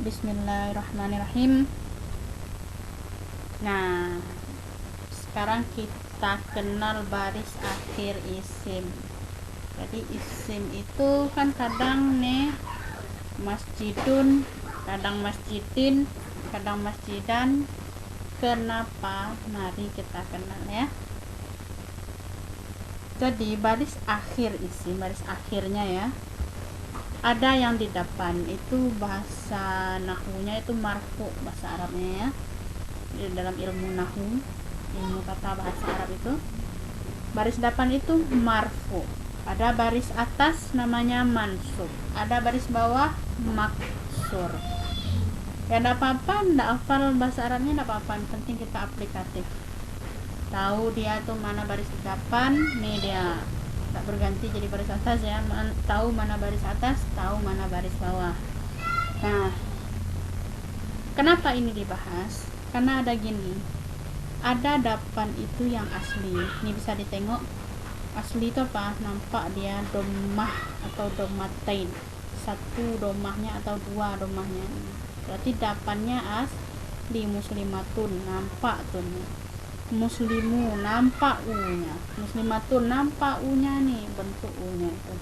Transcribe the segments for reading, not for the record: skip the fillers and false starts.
Bismillahirrahmanirrahim. Nah, sekarang kita kenal baris akhir isim. Jadi isim itu kan kadang nih masjidun, kadang masjidin, kadang masjidan. Kenapa? Mari kita kenal ya. Jadi baris akhir isim, baris akhirnya ya, ada yang di depan itu bahasa nahwunya itu marfu, bahasa Arabnya ya. Di dalam ilmu nahwu, ilmu tata bahasa Arab itu baris depan itu marfu, ada baris atas namanya mansub, ada baris bawah maksur. Ya enggak apa-apa, enggak hafal bahasa Arabnya enggak apa-apa, yang penting kita aplikatif, tahu dia tuh mana baris depan. Nih dia tak berganti jadi baris atas ya, tahu mana baris atas, tahu mana baris bawah. Nah, kenapa ini dibahas? Karena ada gini, ada depan itu yang asli. Ini bisa ditengok asli itu apa? Nampak dia domah atau domatain, satu domahnya atau dua domahnya, berarti depannya asli. Muslimatun nampak tuh nih, muslimu nampak u-nya, muslimatun nampak u-nya nih, bentuk u-nya itu.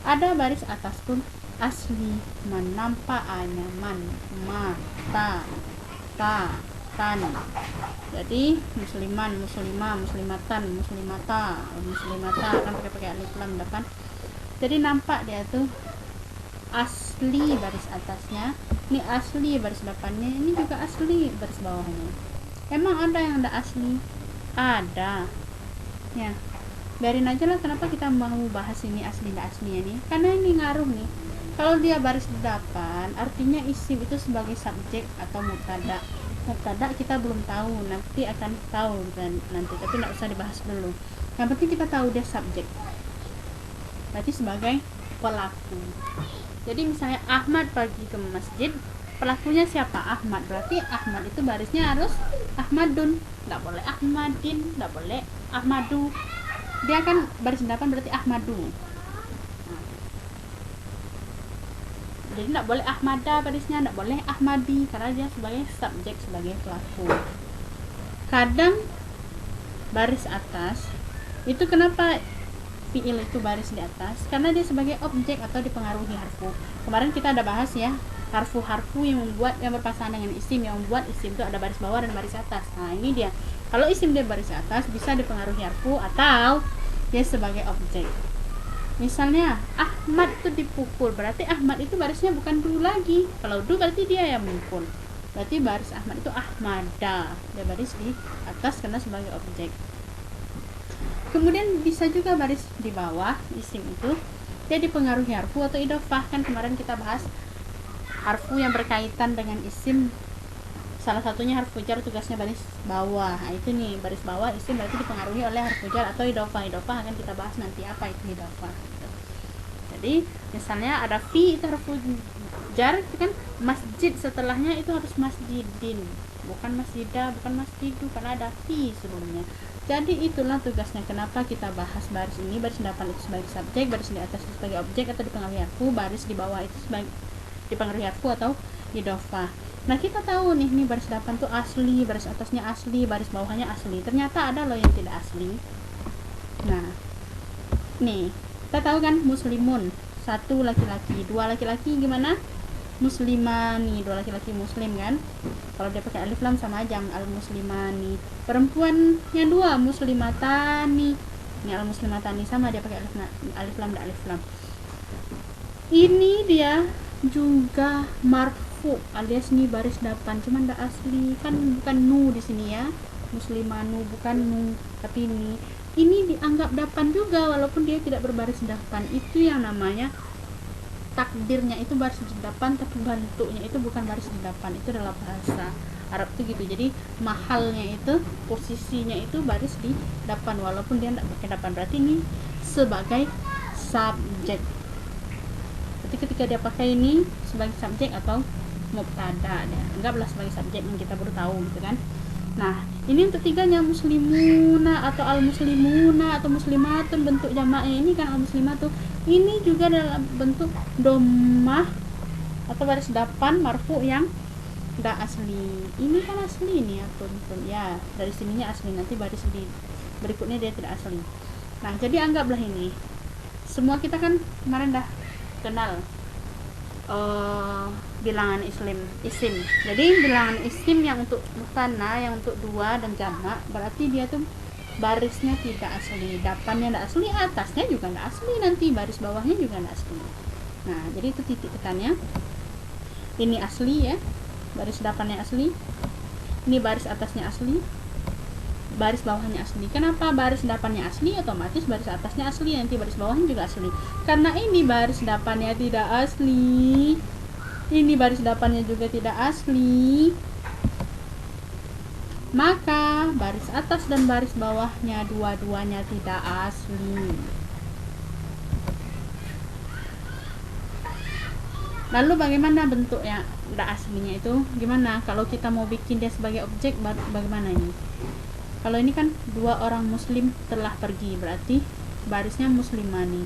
Ada baris atas pun asli, man nampak a-nya, man, ma, ta, tan. Jadi musliman, muslimah, muslimatan, muslimata, muslimata kan pakai alif lam depan. Jadi nampak dia tuh asli baris atasnya, ini asli baris depannya, ini juga asli baris bawahnya. Emang ada yang enggak asli? Ada. Ya, biarin aja lah, kenapa kita mau bahas ini asli enggak aslinya nih? Karena ini ngaruh nih. Kalau dia baris di depan, artinya isim itu sebagai subjek atau mubtada. Mubtada kita belum tahu, nanti akan tahu nanti, tapi enggak usah dibahas dulu. Yang penting kita tahu dia subjek. Berarti sebagai pelaku. Jadi misalnya Ahmad pergi ke masjid, pelakunya siapa? Ahmad. Berarti Ahmad itu barisnya harus Ahmadun, nggak boleh Ahmadin, nggak boleh Ahmadu. Dia kan baris depan berarti Ahmadu. Jadi nggak boleh Ahmada barisnya, nggak boleh Ahmadi, karena dia sebagai subjek, sebagai pelaku. Kadang baris atas itu kenapa fiil itu baris di atas? Karena dia sebagai objek atau dipengaruhi harfu. Kemarin kita ada bahas ya, harfu-harfu yang membuat, yang berpasangan dengan isim, yang membuat isim itu ada baris bawah dan baris atas. Nah ini dia, kalau isim dia baris atas bisa dipengaruhi harfu atau dia sebagai objek. Misalnya Ahmad itu dipukul, berarti Ahmad itu barisnya bukan du lagi. Kalau du berarti dia yang mukul, berarti baris Ahmad itu Ahmada, dia baris di atas karena sebagai objek. Kemudian bisa juga baris di bawah isim itu dia dipengaruhi harfu atau idhofah. Kan kemarin kita bahas harfu yang berkaitan dengan isim, salah satunya harfu jar, tugasnya baris bawah. Nah, itu nih baris bawah isim berarti dipengaruhi oleh harfu jar atau idhofah. Idhofah akan kita bahas nanti apa itu idhofah. Jadi misalnya ada fi, itu harfu jar, itu kan masjid, setelahnya itu harus masjidin, bukan masjidah, bukan masjidu, karena ada fi sebelumnya. Jadi itulah tugasnya, kenapa kita bahas baris ini. Baris depan itu sebagai subjek, baris di atas itu sebagai objek atau dipengaruhi harfu, baris di bawah itu sebagai dipengaruhi harfu atau idhofah. Nah kita tahu nih baris depan tuh asli, baris atasnya asli, baris bawahnya asli. Ternyata ada loh yang tidak asli. Nah nih kita tahu kan, muslimun satu laki-laki, dua laki-laki gimana? Muslimani, dua laki-laki muslim kan. Kalau dia pakai alif lam sama aja, al muslimani. Perempuannya dua, muslimatani. Ini al muslimatani sama, dia pakai alif lam dan alif lam. Ini dia juga marfu alias ini baris depan, cuman enggak asli kan, bukan nu di sini ya. Muslimanu bukan nu, tapi ini dianggap depan juga walaupun dia tidak berbaris depan. Itu yang namanya takdirnya itu baris di depan, tapi bentuknya itu bukan baris di depan. Itu adalah bahasa Arab tuh gitu. Jadi mahalnya itu, posisinya itu baris di depan walaupun dia tidak pakai depan. Berarti ini sebagai subjek. Berarti ketika dia pakai ini sebagai subjek atau mubtada, ya anggaplah sebagai subjek yang kita baru tahu gitu kan. Nah ini untuk tiganya, muslimuna atau al muslimuna atau muslimatun, bentuk jamaknya ini kan al muslimatu. Ini juga dalam bentuk domah atau baris depan marfu yang tidak asli. Ini kan asli nih ya, tuntun ya, dari sininya asli, nanti baris di berikutnya dia tidak asli. Nah, jadi anggaplah ini semua kita kan kemarin dah kenal bilangan isim. Jadi bilangan isim yang untuk musanna, yang untuk dua dan jamak, berarti dia tuh barisnya tidak asli, depannya tidak asli, atasnya juga tidak asli, nanti baris bawahnya juga tidak asli. Nah, jadi itu titik tekannya. Ini asli ya, baris depannya asli, ini baris atasnya asli, baris bawahnya asli. Kenapa baris depannya asli? Otomatis baris atasnya asli, nanti baris bawahnya juga asli. Karena ini baris depannya tidak asli, ini baris depannya juga tidak asli, maka baris atas dan baris bawahnya dua-duanya tidak asli. Lalu bagaimana bentuknya tidak aslinya itu? Gimana kalau kita mau bikin dia sebagai objek, bagaimana ini? Kalau ini kan dua orang muslim telah pergi, berarti barisnya muslimani.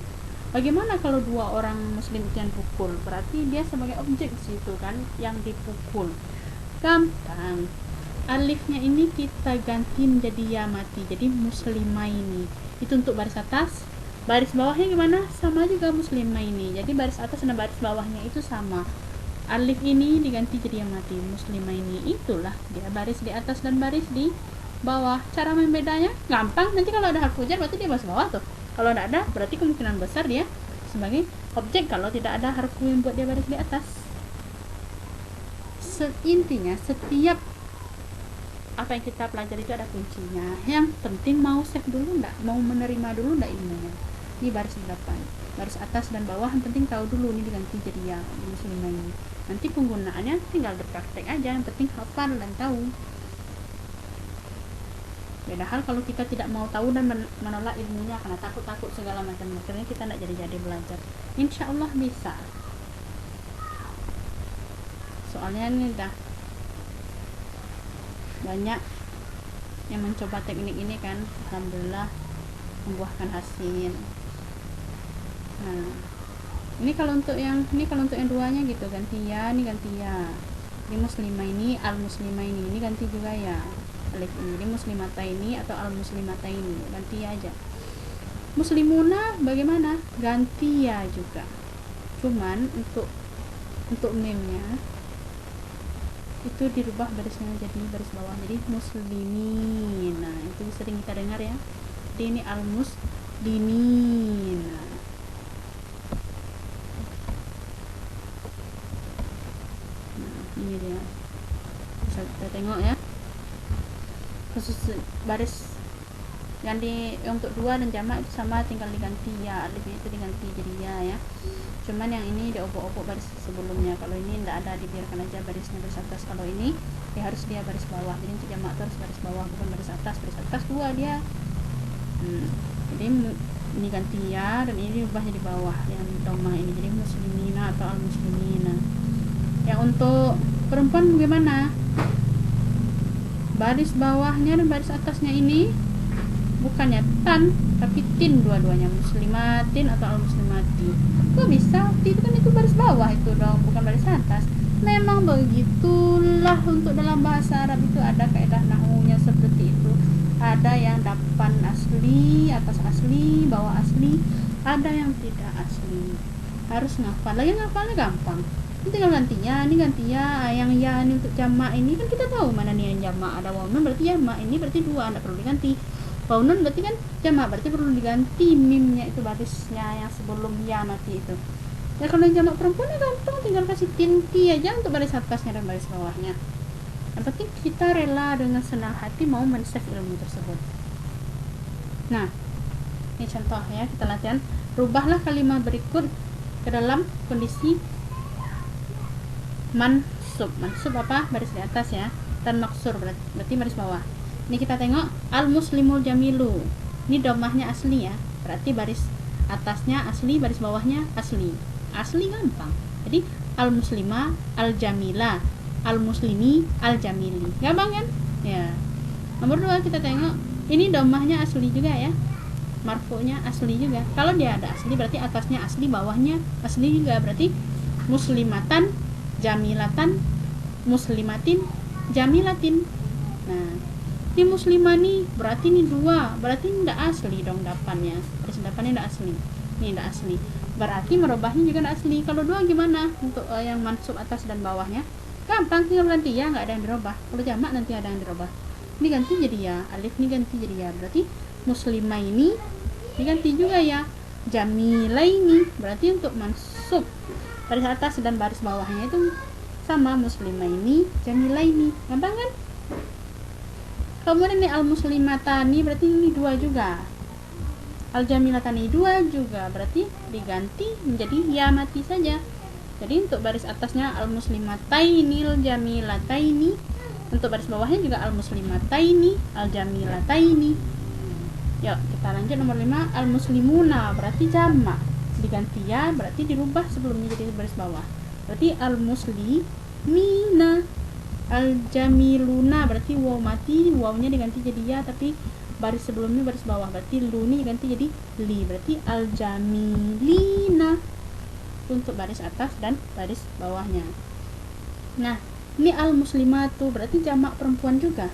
Bagaimana kalau dua orang muslim itu yang pukul? Berarti dia sebagai objek di situ kan, yang dipukul. Gampang. Alifnya ini kita ganti menjadi ya mati, jadi muslimaini. Itu untuk baris atas. Baris bawahnya gimana? Sama juga muslimaini. Jadi baris atas dan baris bawahnya itu sama. Alif ini diganti jadi ya mati, muslimaini. Itulah dia baris di atas dan baris di bawah. Cara membedanya gampang. Nanti kalau ada huruf jar berarti dia baris bawah tuh. Kalau tidak ada berarti kemungkinan besar dia sebagai objek kalau tidak ada huruf yang buat dia baris di atas. Intinya setiap apa yang kita pelajari itu ada kuncinya. Yang penting mau save dulu enggak, mau menerima dulu enggak ilmunya. Ini baris depan, baris atas dan bawah yang penting tahu dulu, ini diganti jadi ya muslimah ini. Nanti penggunaannya tinggal berpraktek aja, yang penting hafal dan tahu. Beda hal kalau kita tidak mau tahu dan menolak ilmunya karena takut segala macam, akhirnya kita tidak jadi belajar. Insya Allah bisa. Soalnya ini dah banyak yang mencoba teknik ini kan, alhamdulillah membuahkan hasil. Nah, ini kalau untuk yang duanya gitu, ganti ya, ini ganti ya. Ini muslimah ini, al muslimah ini ganti juga ya. Alif ini muslimata ini atau al muslimata ini ganti ya aja. Muslimuna bagaimana? Ganti ya juga. Cuman untuk memnya itu dirubah barisnya jadi baris bawah, jadi muslimin. Nah, itu sering kita dengar ya. Jadi ini al muslimin. Nah, ini dia. Bisa kita tengok ya. Khusus baris yang untuk dua dan jamak itu sama, tinggal diganti ya, alifnya itu diganti jadi ya. Cuman yang ini diobok-obok baris sebelumnya. Kalau ini tidak ada, dibiarkan aja barisnya baris atas. Kalau ini ya harus dia baris bawah. Jadi untuk jamak harus baris bawah, bukan baris atas dua dia. Jadi ini ganti ya, dan ini ubah jadi bawah yang domah ini jadi muslimina atau al muslimina. Yang untuk perempuan bagaimana? Baris bawahnya dan baris atasnya ini bukannya tan tapi tin, dua-duanya muslimatin atau al muslimati. Kok bisa? Itu kan itu baris bawah itu dong, bukan baris atas. Memang begitulah, untuk dalam bahasa Arab itu ada kaidah nahwunya seperti itu. Ada yang depan asli, atas asli, bawah asli, ada yang tidak asli. Harus ngafal. Lagi ngafalnya gampang. Ini tinggal gantinya, ini ganti ya, yang ya ini untuk jamak ini kan kita tahu mana nih yang jamak. Ada waw nun berarti jamak, ini berarti dua, tidak perlu diganti. Waw nun berarti kan jamak, berarti perlu diganti mimnya itu barisnya yang sebelum ya mati itu. Ya kalau yang jamak perempuan ya gampang, tinggal kasih tinti aja untuk baris atasnya dan baris bawahnya. Yang penting kita rela dengan senang hati mau men-save ilmu tersebut. Nah, ini contoh ya, kita latihan. Rubahlah kalimat berikut ke dalam kondisi mansub apa? Baris di atas ya. Dan maksur berarti baris bawah. Ini kita tengok al muslimul jamilu. Ini domahnya asli ya. Berarti baris atasnya asli, baris bawahnya asli. Asli gampang. Jadi al muslima, al jamila, al muslimi, al jamili. Gampang kan? Ya. Nomor 2 kita tengok, ini domahnya asli juga ya. Marfu'nya asli juga. Kalau dia ada asli berarti atasnya asli, bawahnya asli juga. Berarti muslimatan jamilatan, muslimatin, jamilatin. Nah, ini muslimah nih berarti ini 2, berarti ini tidak asli dong dapannya, baris depannya tidak asli, ini tidak asli, berarti merubahnya juga tidak asli. Kalau 2 gimana untuk yang mansub atas dan bawahnya? Gampang, tinggal ganti ya, nggak ada yang dirubah. Kalau jamak nanti ada yang dirubah, ini ganti jadi ya, alif ini ganti jadi ya, berarti muslimah ini diganti juga ya, jamilaini, berarti untuk mansub baris atas dan baris bawahnya itu sama, muslimah ini, jamilaini, gampang kan? Kemudian ini al muslimatani berarti ini 2 juga, al jamilatani 2 juga, berarti diganti menjadi ya mati saja. Jadi untuk baris atasnya al muslimataini, al jamilataini, untuk baris bawahnya juga al muslimataini, al jamilataini. Yuk kita lanjut nomor 5, al muslimuna berarti jamak, diganti ya, berarti dirubah sebelumnya jadi baris bawah, berarti al muslimina. Al jamiluna berarti waw mati, wawnya diganti jadi ya, tapi baris sebelumnya baris bawah, berarti lu ini diganti jadi li, berarti al jamilina untuk baris atas dan baris bawahnya. Nah, ini al muslimatu berarti jamak perempuan juga,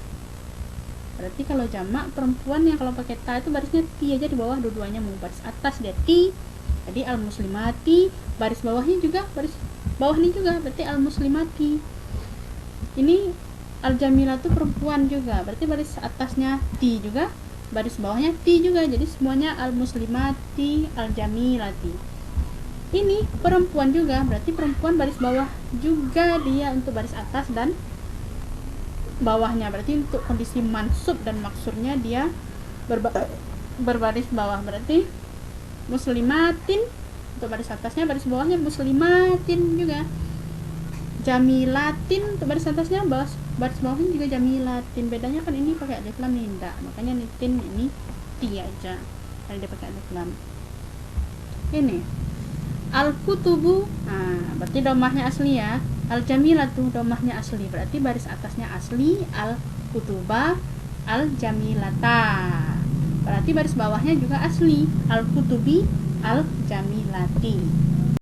berarti kalau jamak perempuan yang kalau pakai ta itu barisnya ti aja di bawah, dua-duanya mau baris atas dia ti, jadi al muslimati, baris bawahnya juga baris bawah ini juga berarti al muslimati. Ini al jamilatu perempuan juga, berarti baris atasnya ti juga, baris bawahnya ti juga, jadi semuanya al muslimati, al jamilati. Ini perempuan juga, berarti perempuan baris bawah juga dia untuk baris atas dan bawahnya, berarti untuk kondisi mansub dan maksurnya dia berbaris bawah, berarti muslimatin untuk baris atasnya, baris bawahnya muslimatin juga. Jamilatin untuk baris atasnya, baris bawahnya juga jamilatin. Bedanya kan ini pakai alif lam, ini enggak, makanya nitin ini ti aja kalau dia pakai alif lam. Ini al kutubu, nah berarti domahnya asli ya, al jamilatu domahnya asli, berarti baris atasnya asli, al kutuba, al jamilata, berarti baris bawahnya juga asli, al kutubi, al jamilati.